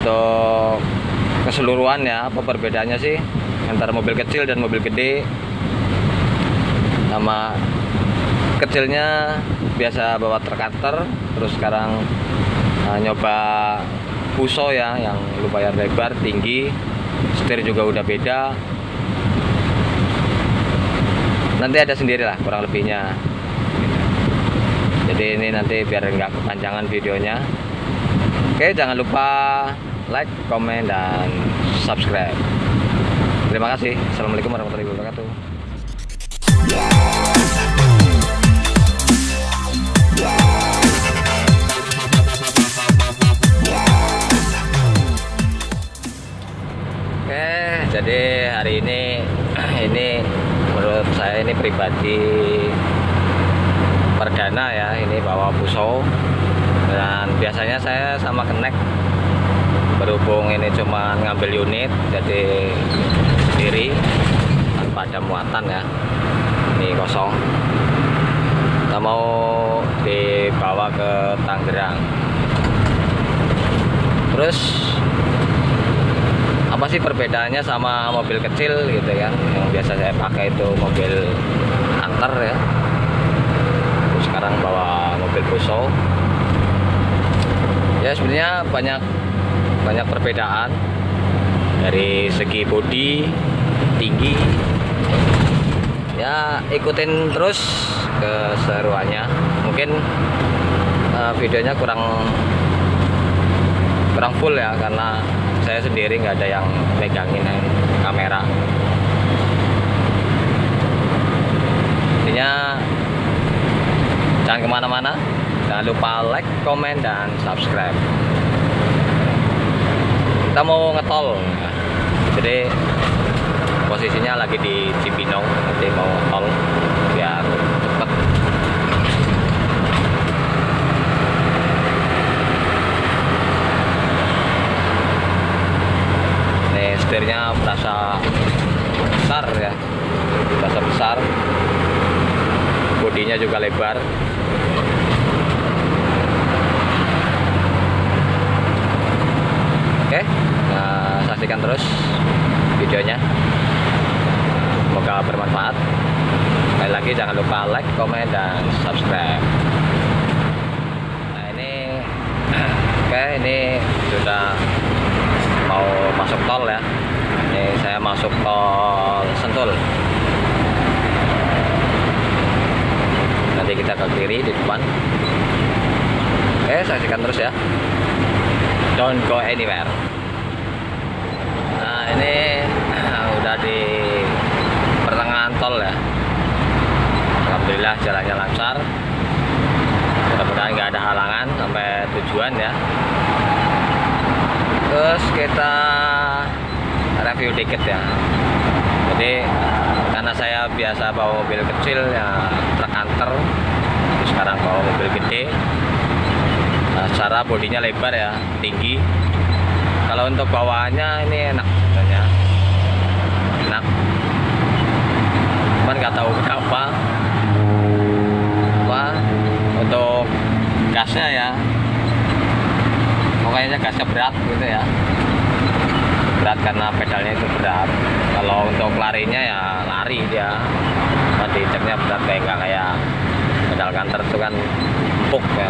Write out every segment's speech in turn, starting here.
untuk keseluruhan ya, apa perbedaannya sih antara mobil kecil dan mobil gede. Sama kecilnya biasa bawa truk cutter, terus sekarang nyoba Fuso ya, yang lumayan lebar, tinggi, setir juga udah beda. Nanti ada sendirilah kurang lebihnya. Jadi ini nanti biar nggak kepanjangan videonya. Oke, jangan lupa like, komen, dan subscribe. Terima kasih. Assalamualaikum warahmatullahi wabarakatuh. Oke, jadi hari ini menurut saya ini pribadi perdana ya, ini bawa Fuso. Dan biasanya saya sama Kenek, berhubung ini cuma ngambil unit jadi sendiri tanpa ada muatan ya, ini kosong. Kita mau dibawa ke Tangerang. Terus apa sih perbedaannya sama mobil kecil gitu ya, yang biasa saya pakai itu mobil antar ya. Terus sekarang bawa mobil Fuso. Ya sebenarnya banyak perbedaan dari segi bodi, tinggi. Ya ikutin terus keseruannya. Mungkin videonya kurang full ya, karena saya sendiri nggak ada yang megangin kamera. Intinya jangan kemana-mana. Jangan lupa like, komen, dan subscribe. Kita mau ngetol, jadi posisinya lagi di Cibinong, nanti mau ngetol biar cepet. Nih setirnya berasa besar ya, berasa besar. Bodinya juga lebar. Oke, nah, saksikan terus videonya. Semoga bermanfaat. Sekali lagi jangan lupa like, komen, dan subscribe. Nah ini, oke, ini sudah mau masuk tol ya. Ini saya masuk tol Sentul. Nanti kita ke kiri di depan. Oke, saksikan terus ya. Don't go anywhere. Nah ini udah di pertengahan tol ya. Alhamdulillah jalannya lancar. Mudah-mudahan nggak ada halangan sampai tujuan ya. Terus kita review dikit ya. Jadi karena saya biasa bawa mobil kecil ya, truk anter. Terus sekarang bawa mobil gede. Nah, secara bodinya lebar ya, tinggi. Kalau untuk bawaannya ini enak sebenarnya, enak. Cuman nggak tahu kenapa. Wah, untuk gasnya ya, pokoknya gasnya berat gitu ya. Berat karena pedalnya itu berat. Kalau untuk larinya ya lari dia. Tadi ceknya berat, kayak pedal kanter itu kan empuk ya.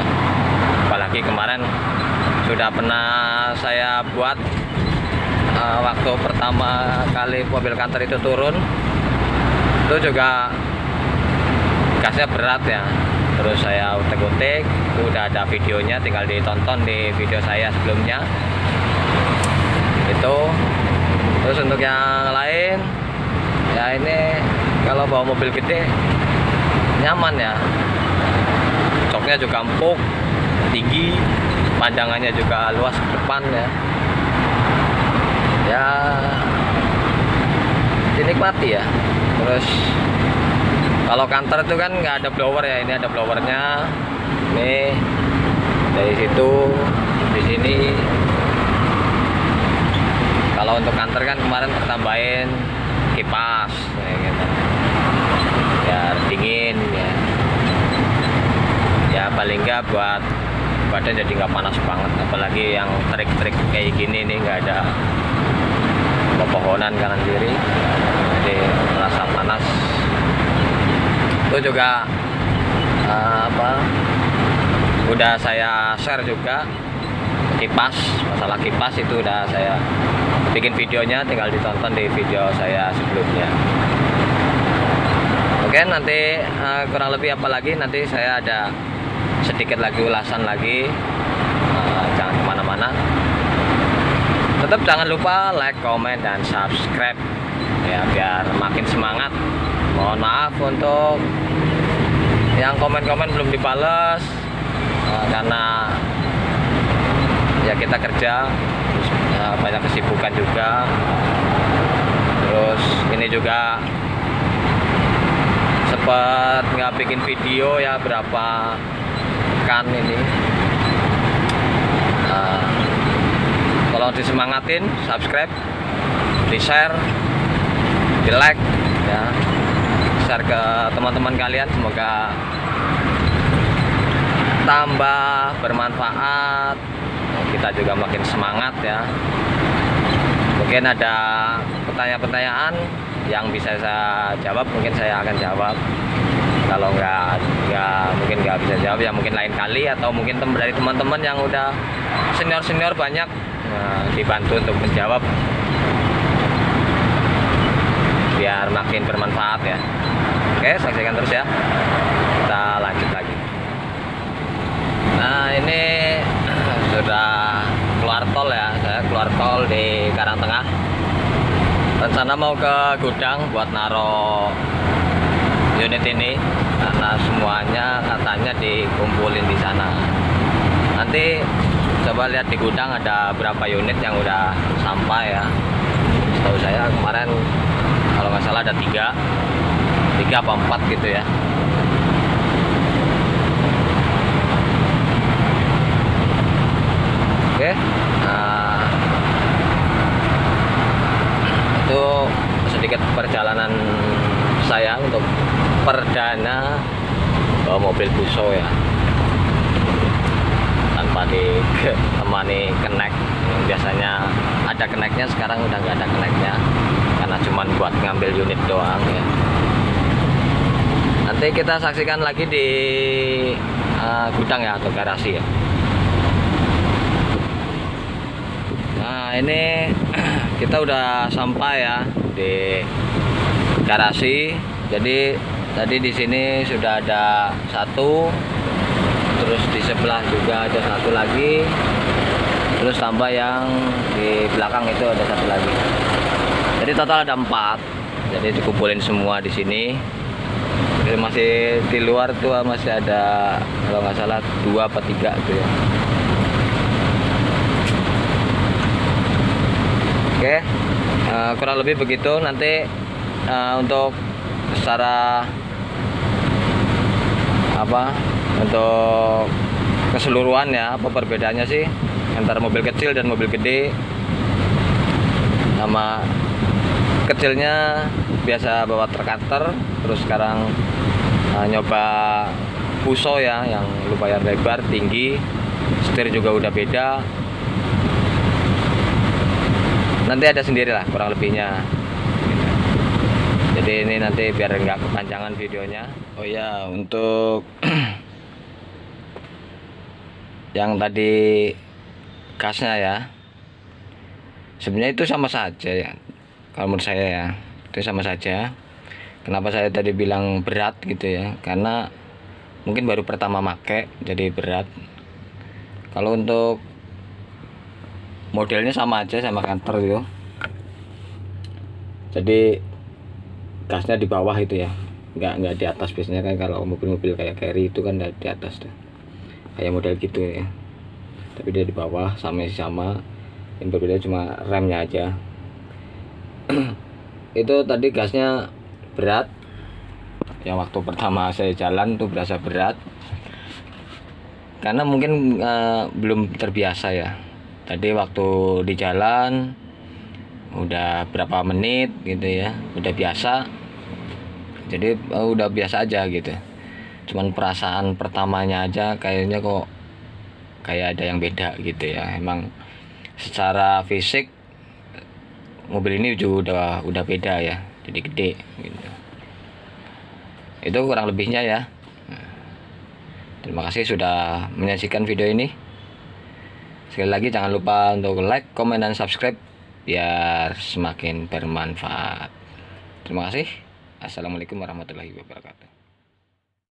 Apalagi kemarin sudah pernah saya buat waktu pertama kali mobil kanter itu turun, itu juga gasnya berat ya. Terus saya utek-utek, itu udah ada videonya, tinggal ditonton di video saya sebelumnya itu. Terus untuk yang lain ya, ini kalau bawa mobil gede nyaman ya, coknya juga empuk, tinggi, pandangannya juga luas ke depan ya. Ya dinikmati ya. Terus kalau kanter itu kan nggak ada blower ya, ini ada blowernya. Nih dari situ, di sini. Kalau untuk kanter kan kemarin tambahin kipas kayak gitu, biar dingin ya. Ya paling nggak buat badan jadi nggak panas banget, apalagi yang trik-trik kayak gini nih, nggak ada pepohonan kanan kiri, jadi merasa panas. Itu juga udah saya share juga kipas, masalah kipas itu udah saya bikin videonya, tinggal ditonton di video saya sebelumnya. Oke, nanti kurang lebih apa lagi, nanti saya ada sedikit lagi ulasan lagi. Jangan kemana-mana, tetap jangan lupa like, comment, dan subscribe ya, biar makin semangat. Mohon maaf untuk yang komen-komen belum dibales, karena ya kita kerja, terus banyak kesibukan juga. Terus ini juga sempat nggak bikin video ya berapa kan ini. Tolong disemangatin, subscribe, di share, di like ya, share ke teman-teman kalian, semoga tambah bermanfaat, kita juga makin semangat ya. Mungkin ada pertanyaan-pertanyaan yang bisa saya jawab, mungkin saya akan jawab. Kalau nggak mungkin nggak bisa jawab ya, mungkin lain kali, atau mungkin dari teman-teman yang udah senior banyak, dibantu untuk menjawab biar makin bermanfaat ya. Oke, saksikan terus ya, kita lanjut lagi. Nah, ini sudah keluar tol ya, saya keluar tol di Karangtengah. Rencana mau ke gudang buat naro unit ini, karena semuanya katanya dikumpulin di sana. Nanti coba lihat di gudang ada berapa unit yang udah sampai ya. Setahu saya kemarin kalau nggak salah ada 3 apa 4 gitu ya. Oke, nah, itu sedikit perjalanan saya untuk perdana bawa mobil Fuso ya, tanpa ditemani kenek. Biasanya ada keneknya, sekarang udah nggak ada keneknya karena cuman buat ngambil unit doang ya. Nanti kita saksikan lagi di gudang ya, atau garasi ya. Nah, ini kita udah sampai ya di garasi. Jadi tadi di sini sudah ada 1, terus di sebelah juga ada 1 lagi, terus tambah yang di belakang itu ada 1 lagi. Jadi total ada 4. Jadi dikumpulin semua di sini. Jadi masih di luar tuh masih ada kalau nggak salah 2 apa 3 tuh ya. Oke, kurang lebih begitu. Nanti untuk secara untuk keseluruhan ya, apa perbedaannya sih antara mobil kecil dan mobil gede. Nama kecilnya biasa bawa tractor, terus sekarang nyoba Fuso ya, yang lumayan lebar, tinggi, setir juga udah beda. Nanti ada sendiri lah kurang lebihnya. Jadi ini nanti biar nggak kepanjangan videonya. Oh ya, untuk yang tadi gasnya ya, sebenarnya itu sama saja ya, kalau menurut saya ya, itu sama saja. Kenapa saya tadi bilang berat gitu ya, karena mungkin baru pertama make jadi berat. Kalau untuk modelnya sama aja, sama kantor gitu. Jadi gasnya di bawah itu ya, nggak di atas. Biasanya kan kalau mobil-mobil kayak carry itu kan di atas tuh, kayak model gitu ya, tapi dia di bawah. Sama yang berbeda cuma remnya aja. Itu tadi gasnya berat, yang waktu pertama saya jalan tuh berasa berat, karena mungkin belum terbiasa ya. Tadi waktu di jalan udah berapa menit gitu ya, udah biasa, jadi udah biasa aja gitu. Cuman perasaan pertamanya aja kayaknya kok kayak ada yang beda gitu ya. Emang secara fisik mobil ini juga udah beda ya, jadi gede gitu. Itu kurang lebihnya ya. Terima kasih sudah menyaksikan video ini. Sekali lagi jangan lupa untuk like, komen, dan subscribe biar semakin bermanfaat. Terima kasih. Assalamualaikum warahmatullahi wabarakatuh.